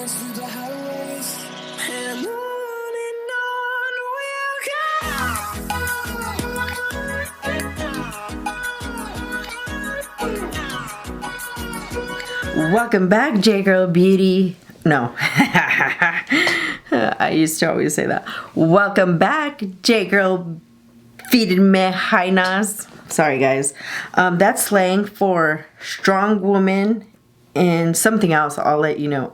highways through the highways, and on welcome back, J-Girl Beauty. No. I used to always say that. Welcome back, J-Girl Feedme Hainas. Sorry, guys. That's slang for strong woman and something else. I'll let you know.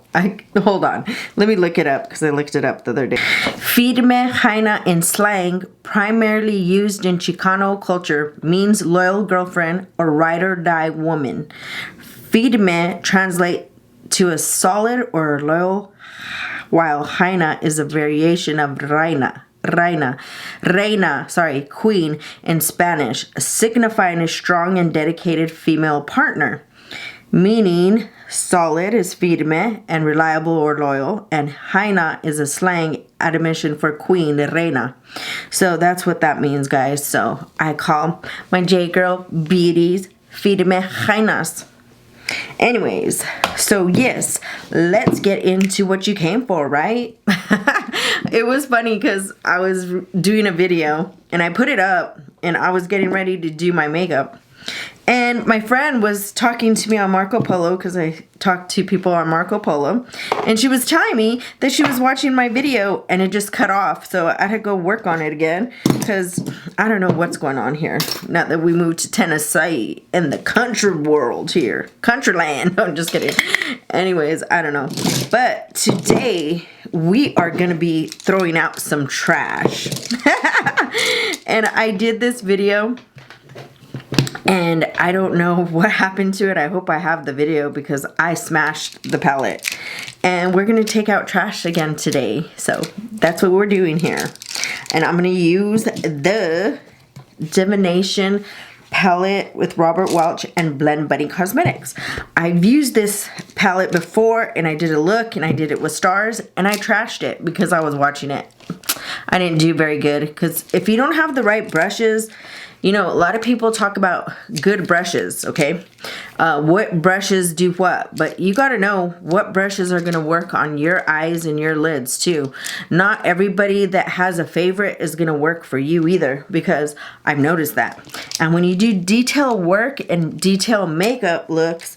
Hold on. Let me look it up because I looked it up the other day. Feedme Haina in slang, primarily used in Chicano culture, means loyal girlfriend or ride or die woman. Feedme translate to a solid or loyal, while Haina is a variation of reina, queen in Spanish, signifying a strong and dedicated female partner. Meaning, solid is firme and reliable or loyal, and Haina is a slang admonition for queen, reina. So that's what that means, guys. So I call my J-Girl beauties firme Hainas. Anyways, so yes, let's get into what you came for, right? It was funny because I was doing a video and I put it up and I was getting ready to do my makeup. And my friend was talking to me on Marco Polo, because I talk to people on Marco Polo, and she was telling me that she was watching my video and it just cut off. So I had to go work on it again because I don't know what's going on here. Now that we moved to Tennessee in the country world here. Countryland. No, I'm just kidding. Anyways, I don't know. But today we are going to be throwing out some trash. And I did this video and I don't know what happened to it. I hope I have the video because I smashed the palette. And we're going to take out trash again today. So that's what we're doing here. And I'm going to use the Divination palette with Robert Welch and Blend Buddy Cosmetics. I've used this palette before and I did a look and I did it with stars and I trashed it because I was watching it. I didn't do very good because if you don't have the right brushes, you know, a lot of people talk about good brushes, okay? What brushes do what, but you got to know what brushes are going to work on your eyes and your lids too. Not everybody that has a favorite is going to work for you either, because I've noticed that. And when you do detail work and detail makeup looks,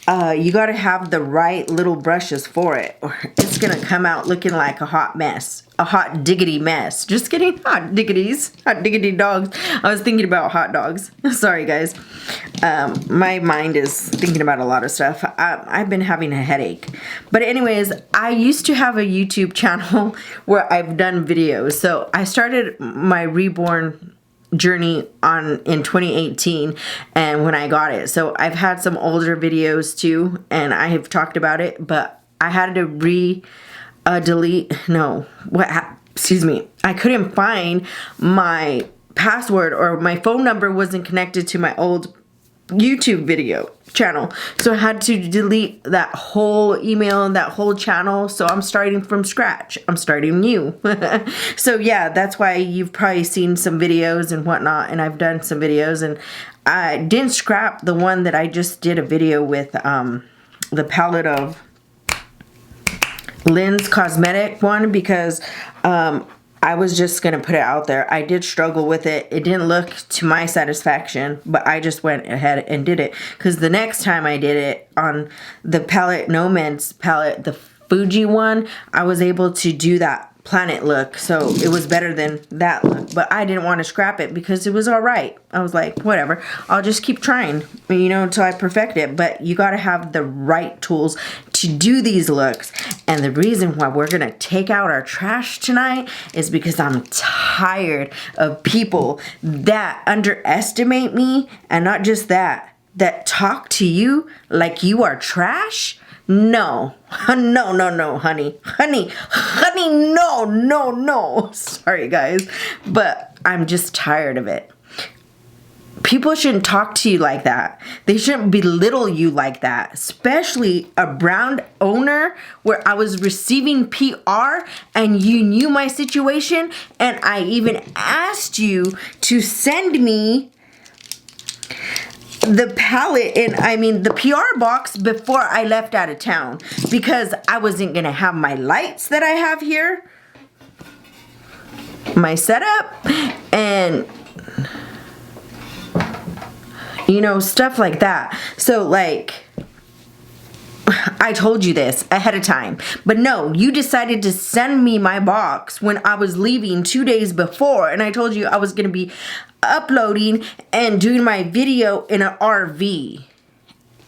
you got to have the right little brushes for it, or it's going to come out looking like a hot mess. A hot diggity mess. Just kidding. Hot diggities. Hot diggity dogs. I was thinking about hot dogs. Sorry, guys. My mind is thinking about a lot of stuff. I've been having a headache. But anyways, I used to have a YouTube channel where I've done videos. So I started my Reborn journey in 2018 and when I got it. So I've had some older videos too and I have talked about it, but I had to excuse me, I couldn't find my password, or my phone number wasn't connected to my old YouTube video channel. So I had to delete that whole email and that whole channel. So I'm starting from scratch. I'm starting new. So yeah, that's why you've probably seen some videos and whatnot, and I've done some videos, and I didn't scrap the one that I just did a video with, the palette of Lynn's cosmetic one, because I was just going to put it out there. I did struggle with it. It didn't look to my satisfaction, but I just went ahead and did it. Because the next time I did it on the palette, Nomad's palette, the Fuji one, I was able to do that planet look. So it was better than that look. But I didn't want to scrap it because it was alright. I was like, whatever. I'll just keep trying, you know, until I perfect it. But you got to have the right tools to do these looks. And the reason why we're going to take out our trash tonight is because I'm tired of people that underestimate me, and not just that talk to you like you are trash. No, no, honey, no. Sorry, guys, but I'm just tired of it. People shouldn't talk to you like that. They shouldn't belittle you like that, especially a brand owner where I was receiving PR and you knew my situation, and I even asked you to send me the palette and I mean the PR box before I left out of town, because I wasn't gonna have my lights that I have here, my setup, and you know, stuff like that. So like, I told you this ahead of time, but no, you decided to send me my box when I was leaving 2 days before, and I told you I was going to be uploading and doing my video in an RV,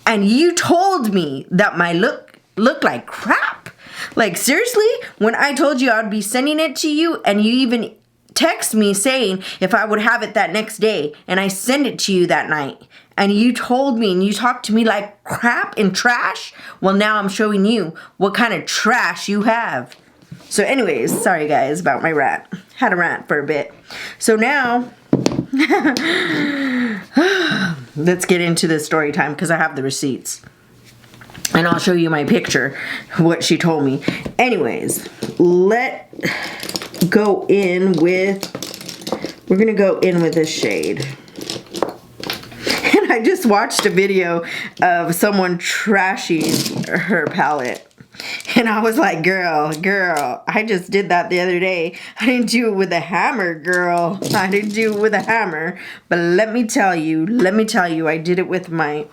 and you told me that my look looked like crap. Like seriously, when I told you I'd be sending it to you, and you even text me saying if I would have it that next day, and I sent it to you that night, and you told me and you talked to me like crap and trash. Well, now I'm showing you what kind of trash you have. So anyways, sorry guys about my rant. Had a rant for a bit. So now let's get into the story time, because I have the receipts. And I'll show you my picture, what she told me. Anyways, let's go in with, we're gonna go in with this shade. And I just watched a video of someone trashing her palette. And I was like, girl, I just did that the other day. I didn't do it with a hammer, girl. I didn't do it with a hammer. But let me tell you, I did it with my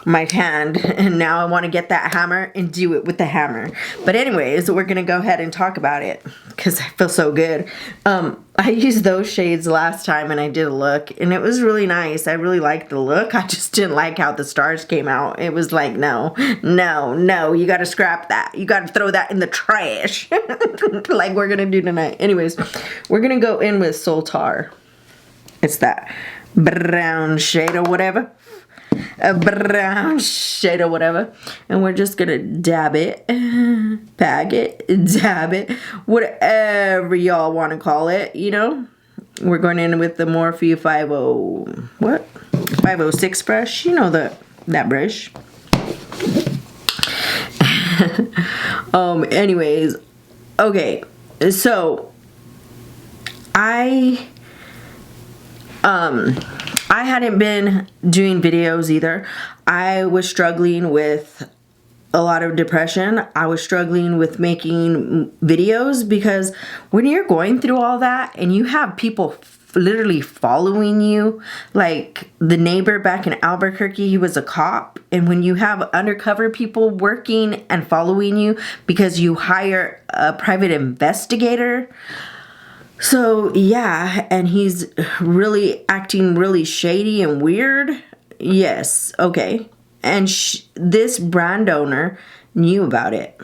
hand, and now I want to get that hammer and do it with the hammer. But anyways, we're gonna go ahead and talk about it because I feel so good. I used those shades last time and I did a look, and it was really nice. I really liked the look. I just didn't like how the stars came out. It was like, no, you gotta scrap that. You gotta throw that in the trash like we're gonna do tonight. Anyways, we're gonna go in with Soltar. It's that brown shade or whatever. A brown shade or whatever, and we're just gonna dab it, bag it, dab it, whatever y'all want to call it, you know. We're going in with the Morphe 506 brush, you know, that brush. Anyways, okay, so I hadn't been doing videos either. I was struggling with a lot of depression. I was struggling with making videos, because when you're going through all that and you have people literally following you, like the neighbor back in Albuquerque, he was a cop, and when you have undercover people working and following you because you hire a private investigator. So yeah, and he's really acting really shady and weird. Yes, okay. And this brand owner knew about it.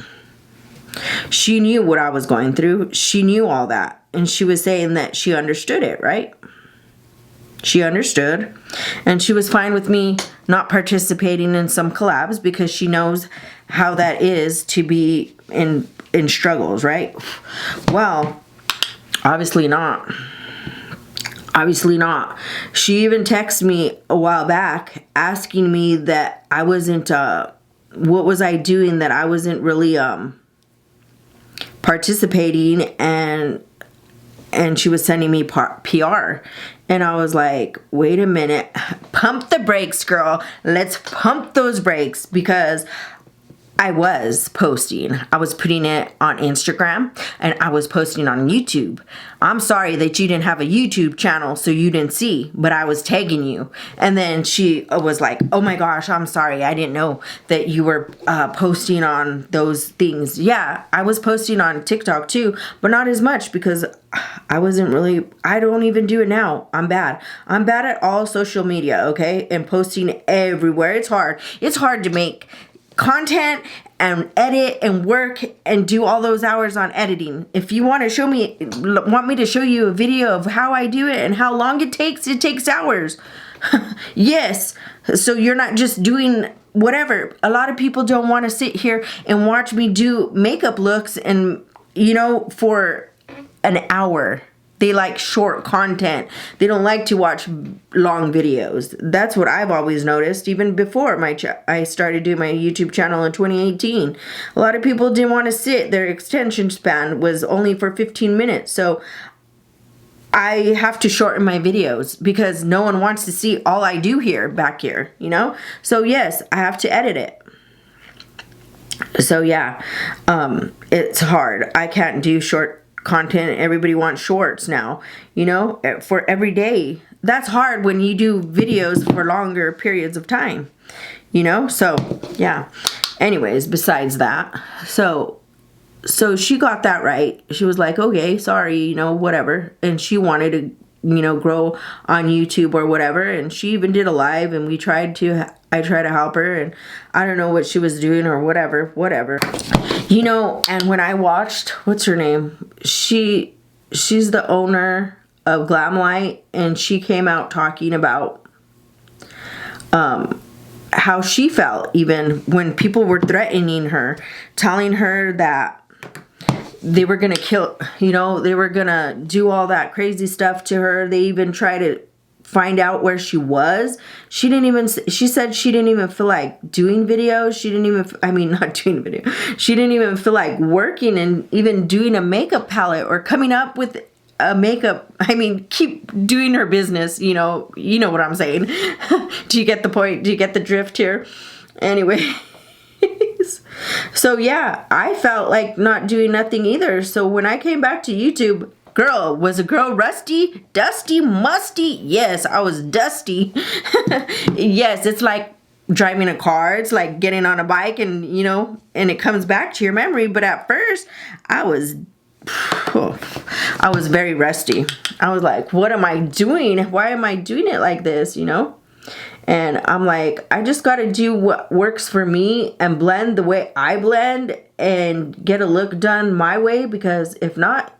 She knew what I was going through. She knew all that. And she was saying that she understood it, right? She understood. And she was fine with me not participating in some collabs, because she knows how that is to be in struggles, right? Well, obviously not. Obviously not. She even texted me a while back asking me that I wasn't, what was I doing, that I wasn't really participating, and she was sending me PR. And I was like, wait a minute, pump the brakes, girl. Let's pump those brakes, because I was posting. I was putting it on Instagram, and I was posting on YouTube. I'm sorry that you didn't have a YouTube channel, so you didn't see, but I was tagging you. And then she was like, oh my gosh, I'm sorry. I didn't know that you were posting on those things. Yeah, I was posting on TikTok too, but not as much, because I wasn't really, I don't even do it now. I'm bad. I'm bad at all social media, okay? And posting everywhere. It's hard. It's hard to make content and edit and work and do all those hours on editing. If you want me to show you a video of how I do it and how long it takes hours. Yes. So you're not just doing whatever. A lot of people don't want to sit here and watch me do makeup looks and, you know, for an hour. They like short content. They don't like to watch long videos. That's what I've always noticed, even before I started doing my YouTube channel in 2018. A lot of people didn't want to sit. Their extension span was only for 15 minutes. So I have to shorten my videos because no one wants to see all I do back here, you know? So yes, I have to edit it. So yeah, it's hard. I can't do short content. Everybody wants shorts now, you know, for every day. That's hard when you do videos for longer periods of time, you know? So yeah, anyways, besides that, so she got that right. She was like, okay, sorry, you know, whatever. And she wanted to, you know, grow on YouTube or whatever. And she even did a live, and I tried to help her, and I don't know what she was doing or whatever. You know, and when I watched, what's her name? She's the owner of Glamlight, and she came out talking about how she felt even when people were threatening her, telling her that they were gonna kill, you know, they were gonna do all that crazy stuff to her. They even tried to find out where she was. She said she didn't even feel like doing videos. She didn't even, not doing video. She didn't even feel like working and even doing a makeup palette or coming up with a makeup. Keep doing her business, you know what I'm saying. Do you get the point? Do you get the drift here? Anyway. So yeah, I felt like not doing nothing either. So when I came back to YouTube, was a girl rusty, dusty, musty? Yes, I was dusty. Yes, it's like driving a car. It's like getting on a bike, and you know, and it comes back to your memory. But at first, I was very rusty. I was like, what am I doing? Why am I doing it like this, you know? And I'm like, I just got to do what works for me and blend the way I blend and get a look done my way, because if not,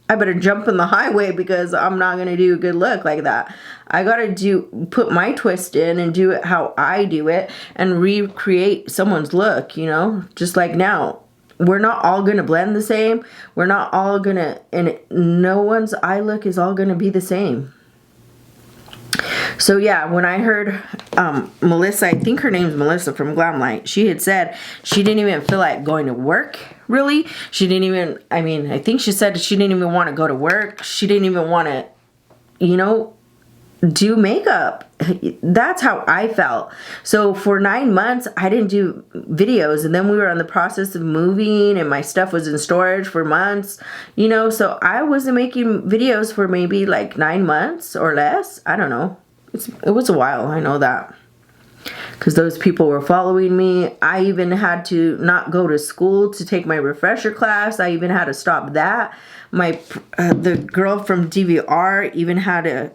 I better jump in the highway, because I'm not going to do a good look like that. I got to put my twist in and do it how I do it and recreate someone's look, you know, just like now. We're not all going to blend the same. We're not all going to, and no one's eye look is all going to be the same. So yeah, when I heard Melissa, I think her name's Melissa from Glamlight, she had said she didn't even feel like going to work, really. She didn't even, I think she said she didn't even want to go to work. She didn't even want to, you know, do makeup. That's how I felt. So for 9 months, I didn't do videos, and then we were on the process of moving, and my stuff was in storage for months, you know, so I wasn't making videos for maybe like 9 months or less. I don't know. It was a while, I know that, because those people were following me. I even had to not go to school to take my refresher class. I even had to stop that. The girl from DVR even had to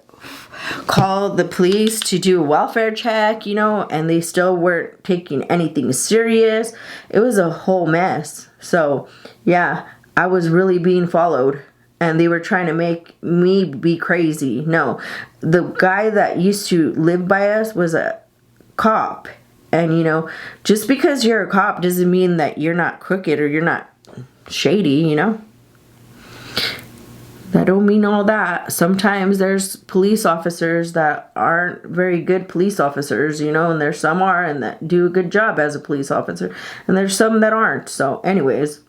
call the police to do a welfare check, you know, and they still weren't taking anything serious. It was a whole mess. So yeah, I was really being followed, and they were trying to make me be crazy. No, the guy that used to live by us was a cop. And, you know, just because you're a cop doesn't mean that you're not crooked or you're not shady, you know. That don't mean all that. Sometimes there's police officers that aren't very good police officers, you know, and there's some are and that do a good job as a police officer. And there's some that aren't. So anyways,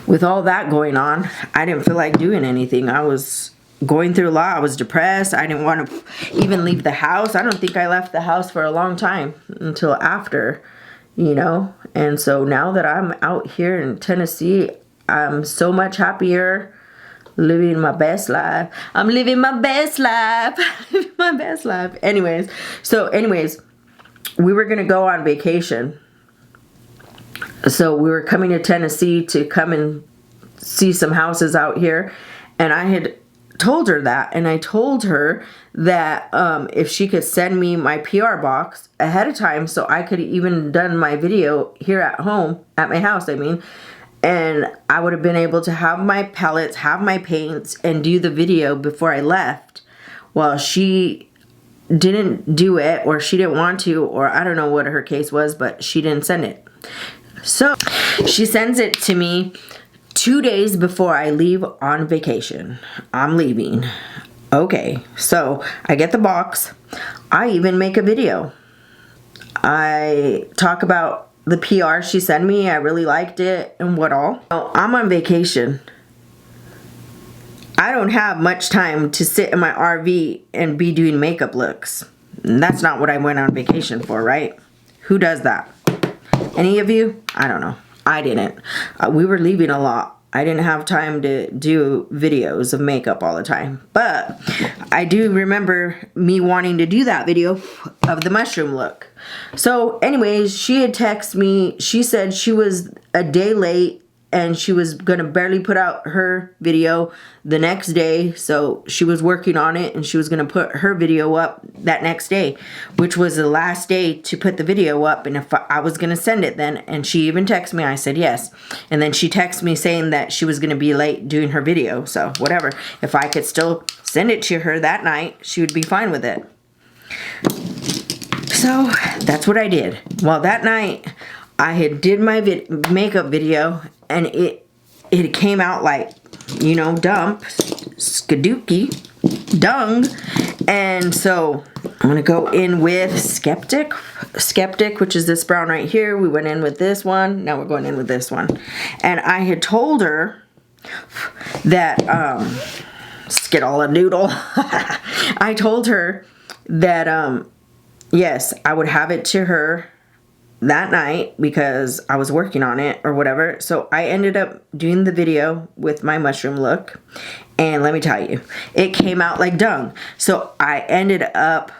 with all that going on, I didn't feel like doing anything. I was going through a lot. I was depressed. I didn't want to even leave the house. I don't think I left the house for a long time until after, you know. And so now that I'm out here in Tennessee, I'm so much happier, living my best life. I'm living my best life. Living my best life. Anyways, we were going to go on vacation. So we were coming to Tennessee to come and see some houses out here. And I had told her that. And I told her that if she could send me my PR box ahead of time so I could even done my video here at home, at my house, and I would have been able to have my palettes, have my paints, and do the video before I left. Well, she didn't do it, or she didn't want to, or I don't know what her case was, but she didn't send it. So she sends it to me 2 days before I leave on vacation. I'm leaving. Okay, so I get the box. I even make a video. I talk about the PR she sent me. I really liked it and what all. So I'm on vacation. I don't have much time to sit in my RV and be doing makeup looks. And that's not what I went on vacation for, right? Who does that? Any of you? I don't know. I didn't. We were leaving a lot. I didn't have time to do videos of makeup all the time. But I do remember me wanting to do that video of the mushroom look. So anyways, she had texted me. She said she was a day late and she was going to barely put out her video the next day. So she was working on it and she was going to put her video up that next day, which was the last day to put the video up. And if I was going to send it then, and she even texted me, I said yes. And then she texted me saying that she was going to be late doing her video. So whatever, if I could still send it to her that night, she would be fine with it. So that's what I did. Well, that night I had did my makeup video, and it came out like, you know, dump, skadookie, dung. And so I'm gonna go in with Skeptic, which is this brown right here. We went in with this one. Now we're going in with this one. And I had told her that Skittle a noodle. I told her that yes, I would have it to her that night because I was working on it or whatever. So I ended up doing the video with my mushroom look, and let me tell you, it came out like dung. So I ended up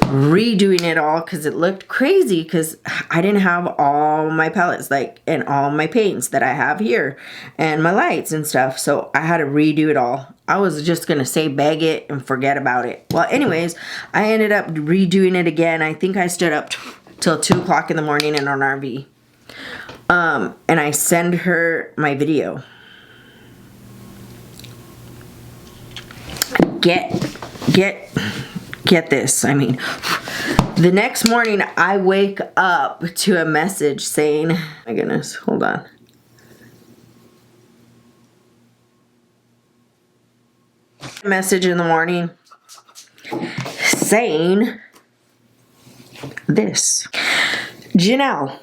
redoing it all because it looked crazy because I didn't have all my palettes and all my paints that I have here and my lights and stuff. So I had to redo it all. I was just gonna say bag it and forget about it. Well, anyways, I ended up redoing it again. I think I stood up till 2 o'clock in the morning in an RV. And I send her my video. Get this. I mean, the next morning I wake up to a message saying, my goodness, hold on. Message in the morning saying this. Janelle,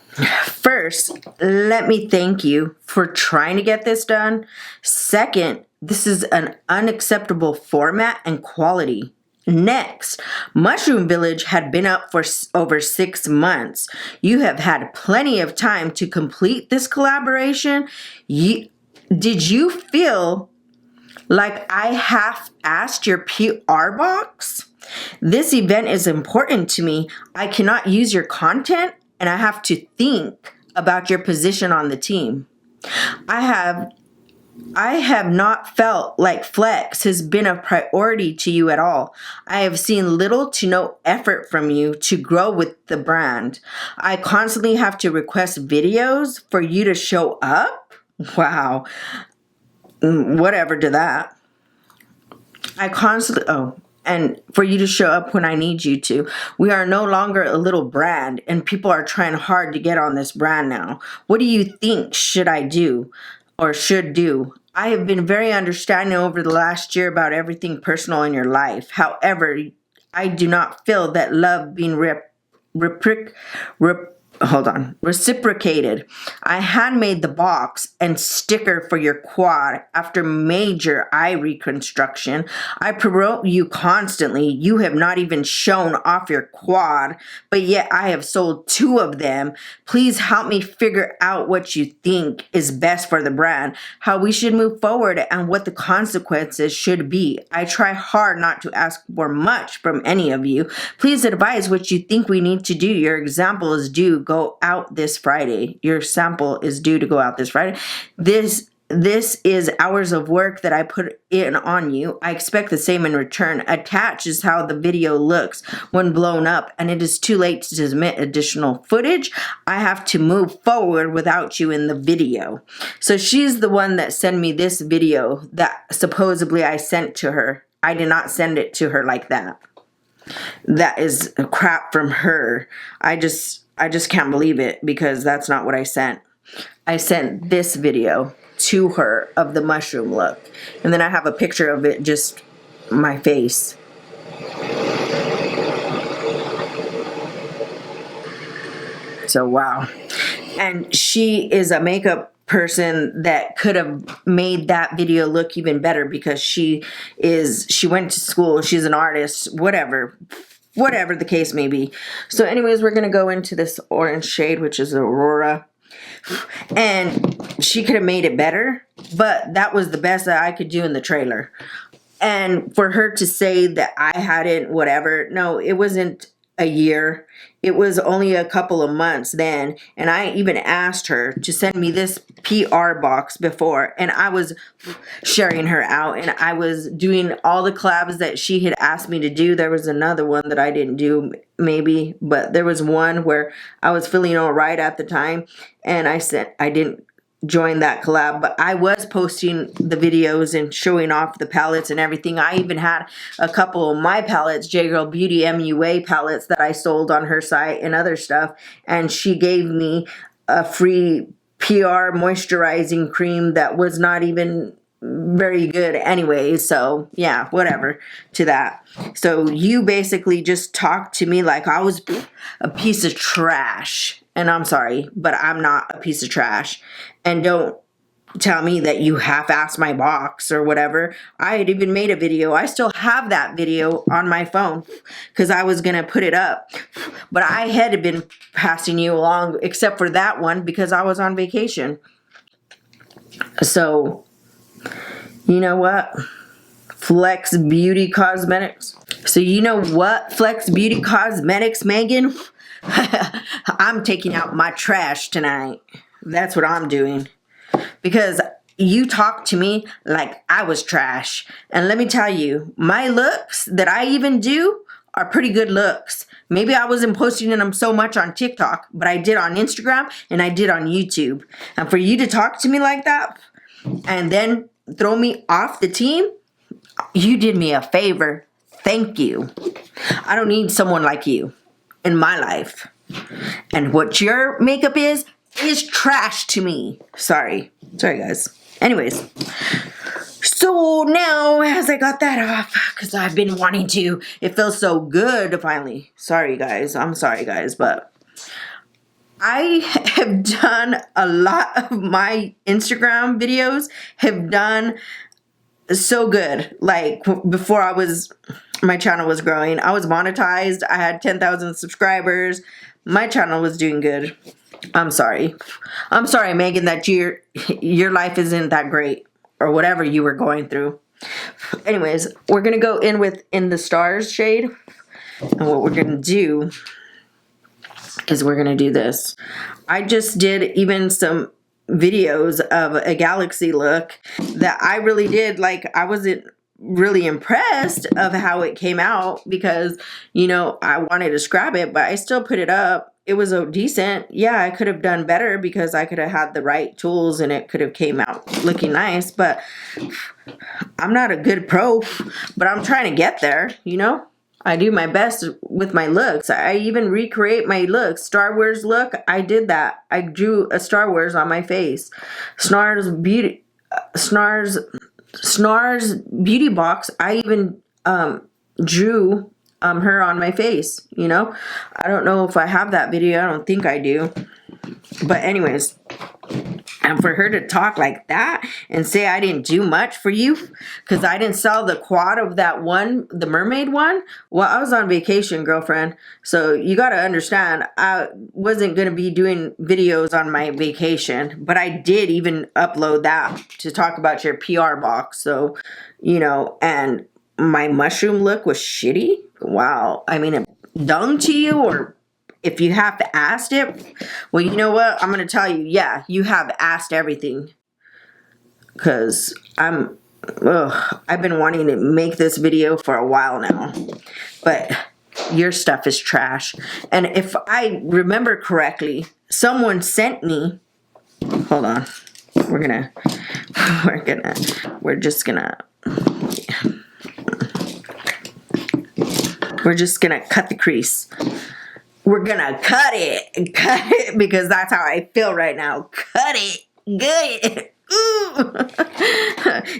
first, let me thank you for trying to get this done. Second, this is an unacceptable format and quality. Next, Mushroom Village had been up for over 6 months. You have had plenty of time to complete this collaboration. Did you feel like I half-assed your PR box? This event is important to me. I cannot use your content, and I have to think about your position on the team. I have not felt like Flex has been a priority to you at all. I have seen little to no effort from you to grow with the brand. I constantly have to request videos for you to show up. Wow. Whatever to that. And for you to show up when I need you to. We are no longer a little brand, and people are trying hard to get on this brand now. What do you think should I do or should do? I have been very understanding over the last year about everything personal in your life. However, I do not feel that love being reciprocated. I handmade the box and sticker for your quad after major eye reconstruction. I promote you constantly. You have not even shown off your quad, but yet I have sold 2 of them. Please help me figure out what you think is best for the brand, how we should move forward, and what the consequences should be. I try hard not to ask for much from any of you. Please advise what you think we need to do. Your example is due go out this Friday. Your sample is due to go out this Friday. This is hours of work that I put in on you. I expect the same in return. Attached is how the video looks when blown up, and it is too late to submit additional footage. I have to move forward without you in the video. So she's the one that sent me this video that supposedly I sent to her. I did not send it to her like that. That is crap from her. I just can't believe it because that's not what I sent. I sent this video to her of the mushroom look. And then I have a picture of it, just my face. So wow. And she is a makeup person that could have made that video look even better, because she went to school, she's an artist, whatever the case may be. So anyways, we're gonna go into this orange shade, which is Aurora, and she could have made it better, but that was the best that I could do in the trailer. And for her to say that I hadn't, whatever, no, it wasn't a year. It was only a couple of months then. And I even asked her to send me this PR box before. And I was sharing her out. And I was doing all the collabs that she had asked me to do. There was another one that I didn't do, maybe. But there was one where I was feeling all right at the time. And I said I didn't join that collab, but I was posting the videos and showing off the palettes and everything. I even had a couple of my palettes, J Girl Beauty MUA palettes, that I sold on her site and other stuff, and she gave me a free PR moisturizing cream that was not even very good anyway. So yeah, whatever to that. So you basically just talked to me like I was a piece of trash. And I'm sorry, but I'm not a piece of trash. And don't tell me that you half-assed my box or whatever. I had even made a video. I still have that video on my phone because I was going to put it up. But I had been passing you along, except for that one, because I was on vacation. So, you know what? Flex Beauty Cosmetics. So you know what, Flex Beauty Cosmetics, Megan? I'm taking out my trash tonight. That's what I'm doing. Because you talked to me like I was trash. And let me tell you, my looks that I even do are pretty good looks. Maybe I wasn't posting them so much on TikTok, but I did on Instagram and I did on YouTube. And for you to talk to me like that and then throw me off the team, you did me a favor. Thank you. I don't need someone like you in my life. And what your makeup is trash to me. Sorry guys. Anyways, so now as I got that off, because I've been wanting to, it feels so good to finally, sorry guys, I'm sorry guys, but I have done a lot of my Instagram videos have done so good. Like before my channel was growing, I was monetized, I had 10,000 subscribers, my channel was doing good. I'm sorry, Megan, that your life isn't that great or whatever you were going through. Anyways, we're gonna go in the Stars shade, and what we're gonna do is we're gonna do this. I just did even some videos of a galaxy look that I really did. Like, I wasn't really impressed of how it came out because, you know, I wanted to scrap it, but I still put it up. It was decent. Yeah, I could have done better because I could have had the right tools and it could have came out looking nice, but I'm not a good pro, but I'm trying to get there, you know? I do my best with my looks. I even recreate my looks. Star Wars look, I did that. I drew a Star Wars on my face. Snar's Beauty Box, I even drew her on my face, you know? I don't know if I have that video. I don't think I do. But anyways, and for her to talk like that and say I didn't do much for you because I didn't sell the quad of that one, the mermaid one. Well, I was on vacation, girlfriend. So you got to understand, I wasn't going to be doing videos on my vacation, but I did even upload that to talk about your PR box. So, you know, and my mushroom look was shitty. Wow. I mean, dung to you, or if you have to ask it, well, you know what? I'm going to tell you, yeah, you have asked everything. Because I've been wanting to make this video for a while now. But your stuff is trash. And if I remember correctly, someone sent me, hold on. We're just gonna cut the crease. We're gonna cut it because that's how I feel right now. Cut it, good. Ooh.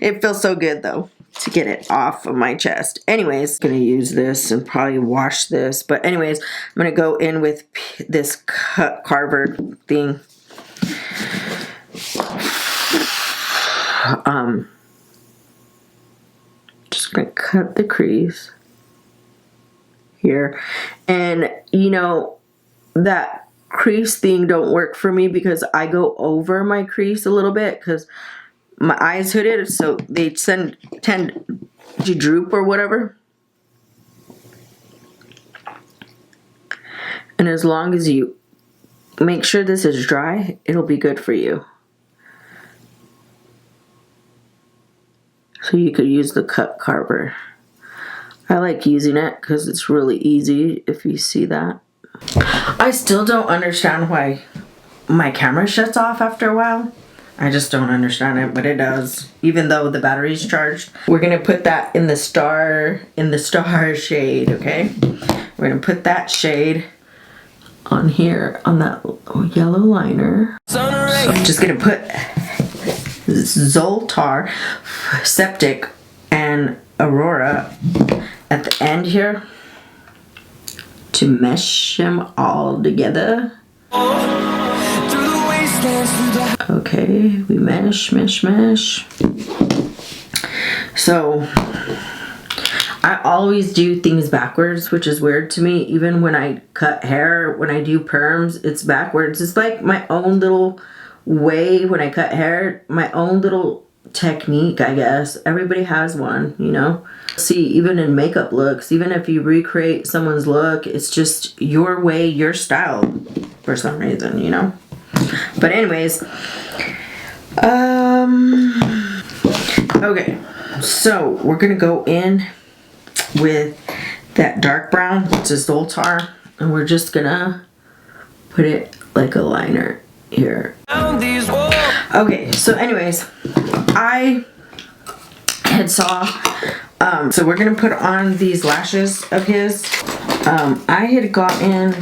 It feels so good though to get it off of my chest. Anyways, I'm gonna use this and probably wash this. But anyways, I'm gonna go in with this carver thing. Just gonna cut the crease here. And you know, that crease thing don't work for me because I go over my crease a little bit because my eyes hooded, so they tend to droop or whatever. And as long as you make sure this is dry, it'll be good for you. So you could use the cut carver. I like using it because it's really easy if you see that. I still don't understand why my camera shuts off after a while. I just don't understand it, but it does, even though the battery's charged. We're gonna put that in the star shade, okay? We're gonna put that shade on here, on that yellow liner. So I'm just gonna put Zoltar, Septic, and Aurora at the end here to mesh them all together. Okay, we mesh. So I always do things backwards, which is weird to me. Even when I cut hair, when I do perms, it's backwards. It's like my own little way when I cut hair, my own little technique, I guess. Everybody has one, you know. See, even in makeup looks, even if you recreate someone's look, it's just your way, your style for some reason, you know. But anyways, okay, so we're gonna go in with that dark brown, which is Zoltar, and we're just gonna put it like a liner here. Okay, so anyways, I had saw, so we're gonna put on these lashes of his. I had gotten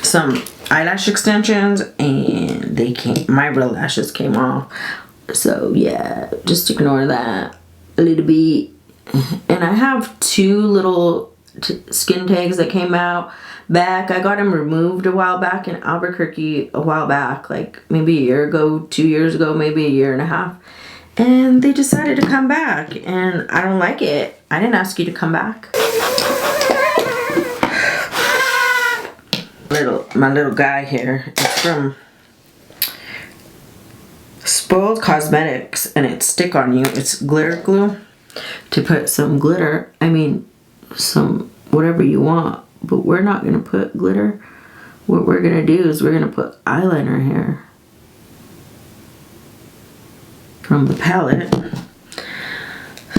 some eyelash extensions and my real lashes came off. So yeah, just ignore that a little bit. And I have two little skin tags that came out back. I got them removed a while back in Albuquerque a while back, like maybe a year ago, 2 years ago, maybe a year and a half. And they decided to come back and I don't like it. I didn't ask you to come back. My little guy here is from Spoiled Cosmetics and it's stick on you. It's glitter glue to put some glitter. I mean, some whatever you want, but we're not gonna put glitter. What we're gonna do is we're gonna put eyeliner here from the palette.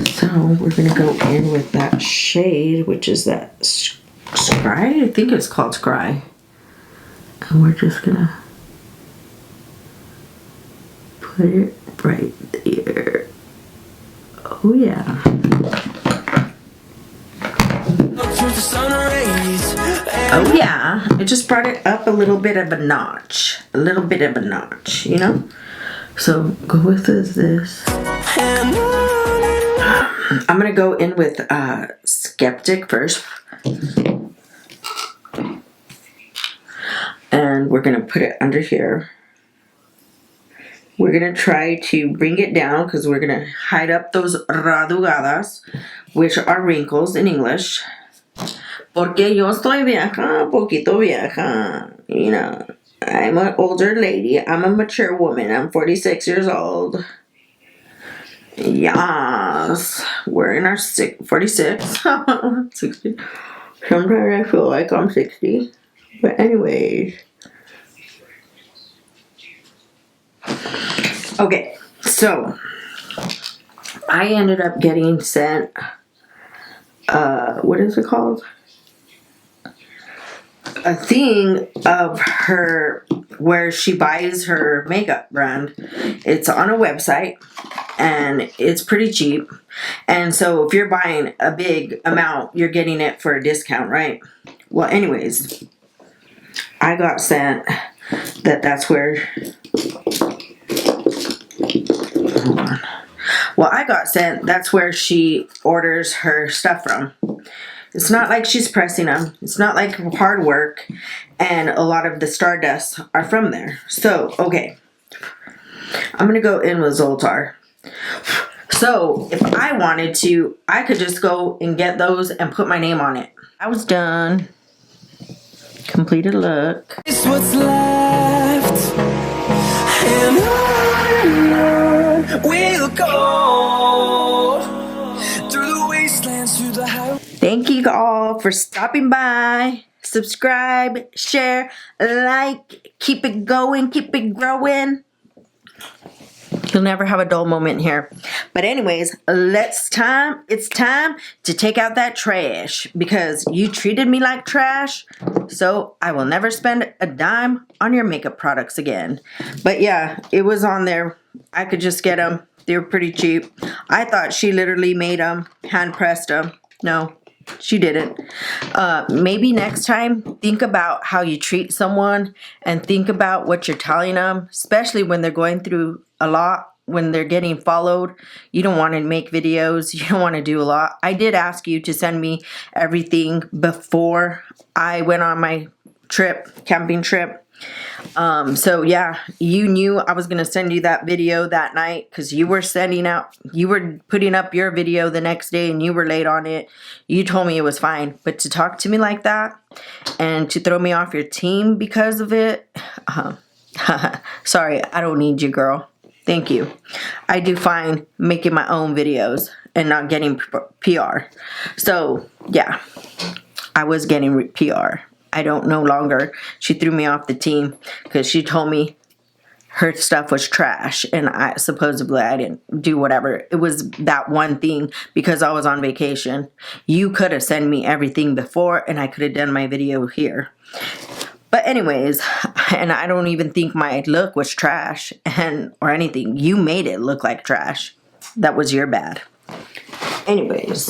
So we're gonna go in with that shade, which is that Scry. I think it's called Scry. And we're just gonna put it right there. Oh yeah. Oh yeah. It just brought it up a little bit of a notch. A little bit of a notch, you know? So go with this. I'm gonna go in with Skeptic first. And we're gonna put it under here. We're gonna try to bring it down because we're gonna hide up those radugadas, which are wrinkles in English. Porque yo estoy vieja, poquito vieja. You know, I'm an older lady. I'm a mature woman. I'm 46 years old. Yes. We're in our 46. 60. Sometimes I feel like I'm 60. But anyways. Okay, so I ended up getting sent, what is it called? A thing of her, where she buys her makeup brand. It's on a website, and it's pretty cheap. And so if you're buying a big amount, you're getting it for a discount, right? Well, anyways, I got sent that's where... Hold on. Well, I got sent, that's where she orders her stuff from. It's not like she's pressing them. It's not like hard work. And a lot of the stardust are from there. So, okay. I'm going to go in with Zoltar. So, if I wanted to, I could just go and get those and put my name on it. I was done. Completed look. It's what's left, and on we'll go through the wastelands, through the highways. Thank you all for stopping by. Subscribe, share, like, keep it going, keep it growing. You'll never have a dull moment here. But anyways, it's time to take out that trash because you treated me like trash. So I will never spend a dime on your makeup products again. But yeah, it was on there. I could just get them. They were pretty cheap. I thought she literally made them, hand pressed them. No, she didn't. Maybe next time, think about how you treat someone and think about what you're telling them, especially when they're going through a lot, when they're getting followed. You don't want to make videos. You don't want to do a lot. I did ask you to send me everything before I went on my camping trip. So yeah, you knew I was going to send you that video that night because you were putting up your video the next day and you were late on it. You told me it was fine, but to talk to me like that and to throw me off your team because of it, sorry, I don't need you, girl. Thank you. I do fine making my own videos and not getting PR. So yeah, I was getting PR. I don't no longer. She threw me off the team because she told me her stuff was trash and I didn't do whatever. It was that one thing because I was on vacation. You could have sent me everything before and I could have done my video here. But anyways, and I don't even think my look was trash or anything. You made it look like trash. That was your bad. Anyways,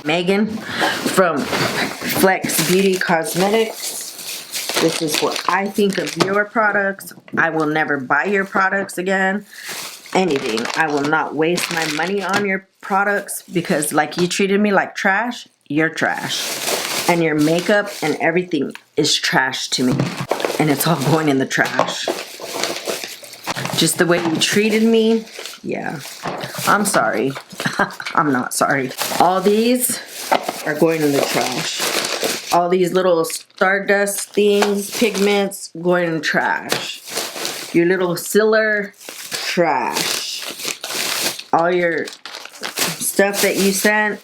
Megan from Flex Beauty Cosmetics. This is what I think of your products. I will never buy your products again. Anything. I will not waste my money on your products because like you treated me like trash, you're trash. And your makeup and everything is trash to me. And it's all going in the trash. Just the way you treated me, yeah. I'm sorry. I'm not sorry. All these are going in the trash. All these little stardust things, pigments, going in the trash. Your little sealer, trash. All your stuff that you sent,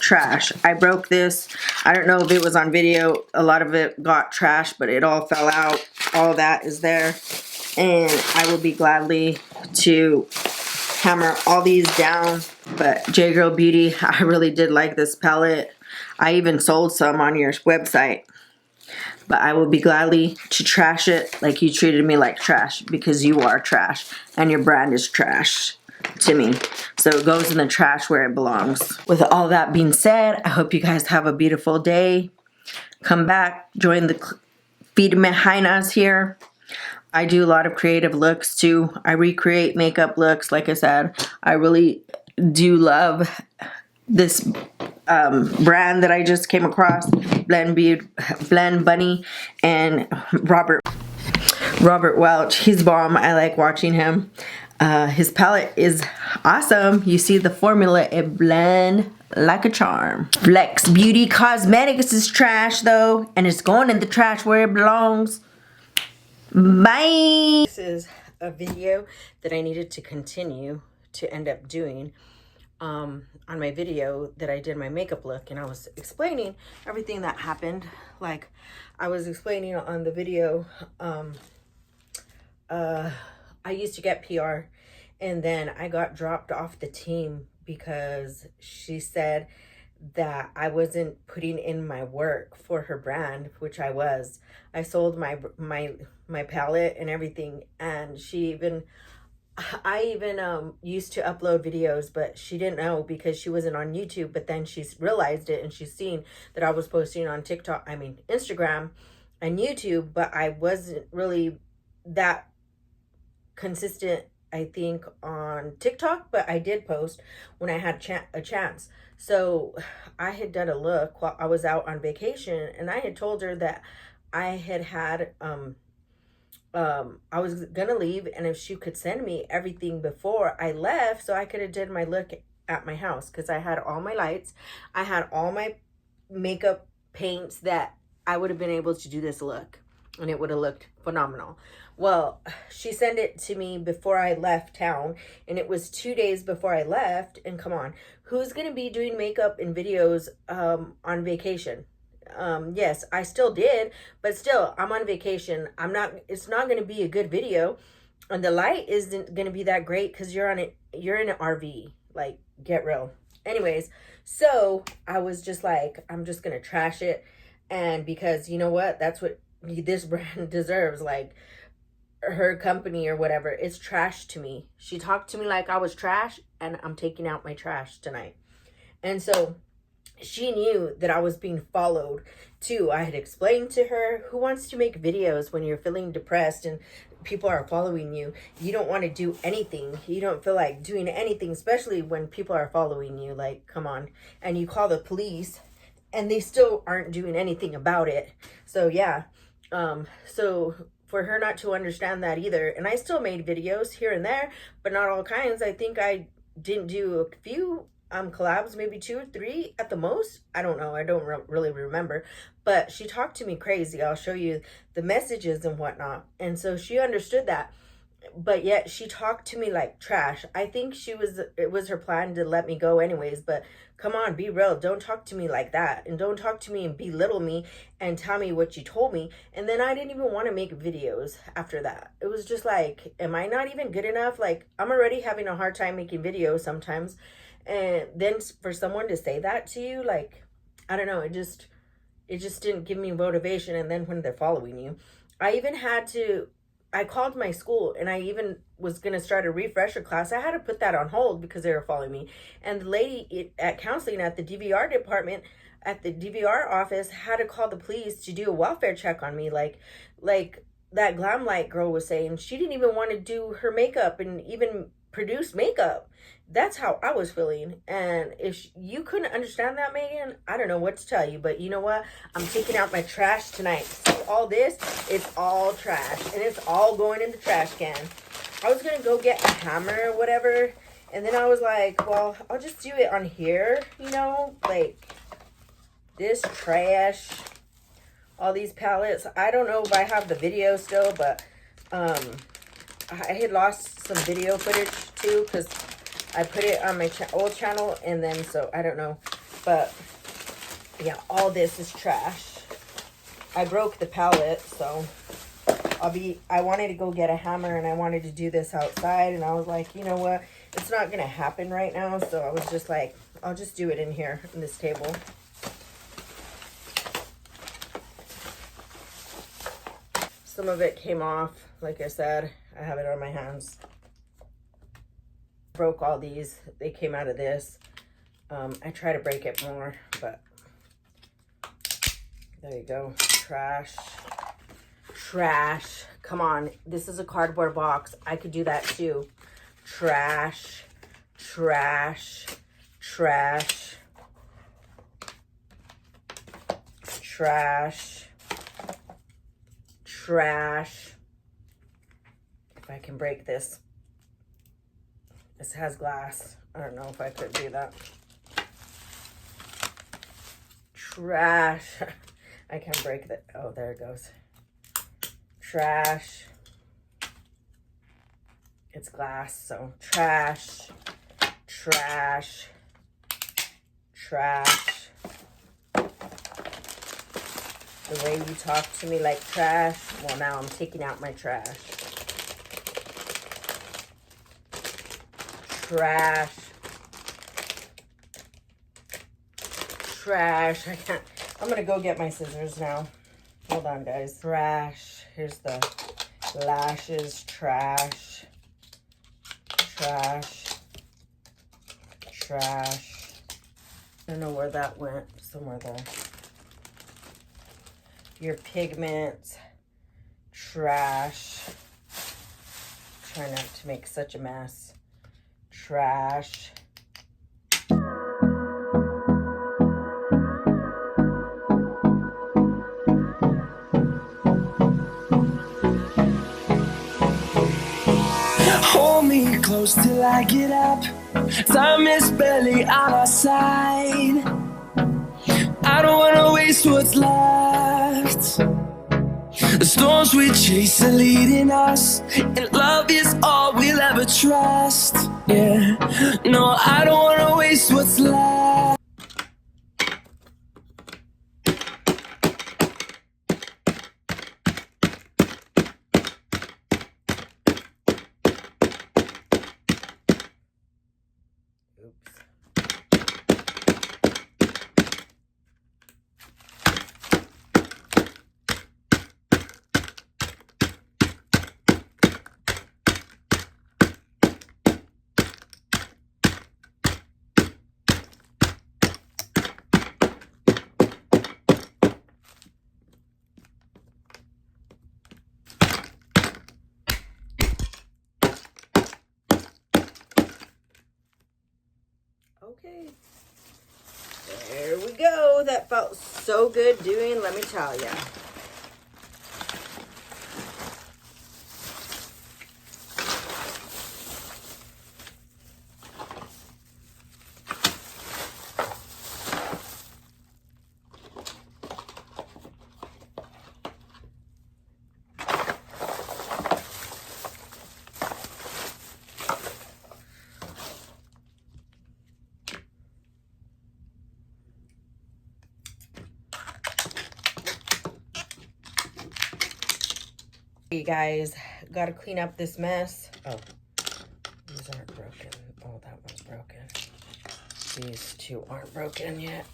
trash. I broke this. I don't know if it was on video. A lot of it got trashed, but it all fell out. All that is there. And I will be gladly to hammer all these down. But J Girl Beauty, I really did like this palette. I even sold some on your website. But I will be gladly to trash it like you treated me like trash because you are trash and your brand is trash to me. So it goes in the trash where it belongs. With all that being said, I hope you guys have a beautiful day. Come back, join the Feed Me Hainas here. I do a lot of creative looks too. I recreate makeup looks. Like I said, I really do love this brand that I just came across, Blend Bunny, and Robert Welch. He's bomb. I like watching him. His palette is awesome. You see the formula, it blend like a charm. Flex Beauty Cosmetics is trash though, and it's going in the trash where it belongs. Bye. This is a video that I needed to continue to end up doing on my video that I did my makeup look, and I was explaining everything that happened. Like I was explaining on the video, I used to get PR and then I got dropped off the team because she said that I wasn't putting in my work for her brand, which I was. I sold my palette and everything, and I even used to upload videos, but she didn't know because she wasn't on YouTube. But then she's realized it and she's seen that I was posting on Instagram and YouTube, but I wasn't really that consistent I think, on TikTok, but I did post when I had a chance. So I had done a look while I was out on vacation, and I had told her that I had I was gonna leave, and if she could send me everything before I left, so I could have did my look at my house, because I had all my lights, I had all my makeup paints that I would have been able to do this look, and it would have looked phenomenal. Well, she sent it to me before I left town, and it was 2 days before I left. And come on, who's gonna be doing makeup and videos on vacation? Yes, I still did, but still, I'm on vacation. It's not going to be a good video, and the light isn't going to be that great because you're in an RV. Like, get real. Anyways, so I was just like, I'm just going to trash it. And because you know what? That's what this brand deserves. Like, her company or whatever, it's trash to me. She talked to me like I was trash, and I'm taking out my trash tonight. And so she knew that I was being followed too. I had explained to her, who wants to make videos when you're feeling depressed and people are following you? You don't want to do anything. You don't feel like doing anything, especially when people are following you. Like, come on. And you call the police and they still aren't doing anything about it. So yeah. So for her not to understand that either. And I still made videos here and there, but not all kinds. I think I didn't do a few collabs, maybe 2 or 3 at the most. I don't know. I don't really remember. But she talked to me crazy. I'll show you the messages and whatnot. And so she understood that. But yet she talked to me like trash. I think it was her plan to let me go anyways. But come on, be real. Don't talk to me like that. And don't talk to me and belittle me and tell me what you told me. And then I didn't even want to make videos after that. It was just like, am I not even good enough? Like, I'm already having a hard time making videos sometimes. And then for someone to say that to you, like, I don't know, it just didn't give me motivation. And then when they're following you, I called my school, and I even was going to start a refresher class. I had to put that on hold because they were following me. And the lady at counseling at the DVR department, at the DVR office, had to call the police to do a welfare check on me. Like that Glam Light girl was saying, she didn't even want to do her makeup and even produce makeup. That's how I was feeling. And if you couldn't understand that, Megan, I don't know what to tell you. But you know what? I'm taking out my trash tonight. See, all this, it's all trash. And it's all going in the trash can. I was going to go get a hammer or whatever. And then I was like, well, I'll just do it on here. You know, like this trash. All these pallets. I don't know if I have the video still, but I had lost some video footage too, because I put it on my old channel, and then, so I don't know. But yeah, all this is trash. I broke the pallet, so I wanted to go get a hammer, and I wanted to do this outside, and I was like, you know what? It's not going to happen right now. So I was just like, I'll just do it in here, in this table. Some of it came off, like I said. I have it on my hands. Broke all these. They came out of this. I try to break it more, but there you go. Trash. Trash. Come on. This is a cardboard box. I could do that too. Trash. Trash. Trash. Trash. Trash. If I can break this. This has glass. I don't know if I could do that. Trash. I can't break that. Oh, there it goes. Trash. It's glass, so trash. Trash. Trash. The way you talk to me like trash. Well, now I'm taking out my trash. Trash. Trash. I can't. I'm gonna go get my scissors now. Hold on, guys. Trash. Here's the lashes. Trash. Trash. Trash. I don't know where that went. Somewhere there. Your pigments. Trash. Try not to make such a mess. Trash. Hold me close till I get up. Time is barely on our side. I don't wanna waste what's left. The storms we chase are leading us, and love is all we'll ever trust. Yeah, no, I don't wanna waste what's left. Oops. Okay, there we go. That felt so good doing, let me tell you. You guys, gotta clean up this mess. Oh, these aren't broken. Oh, that one's broken. These two aren't broken yet.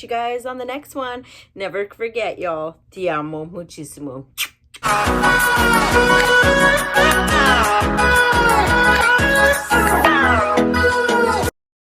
You guys on the next one. Never forget, y'all. Ti amo muchísimo.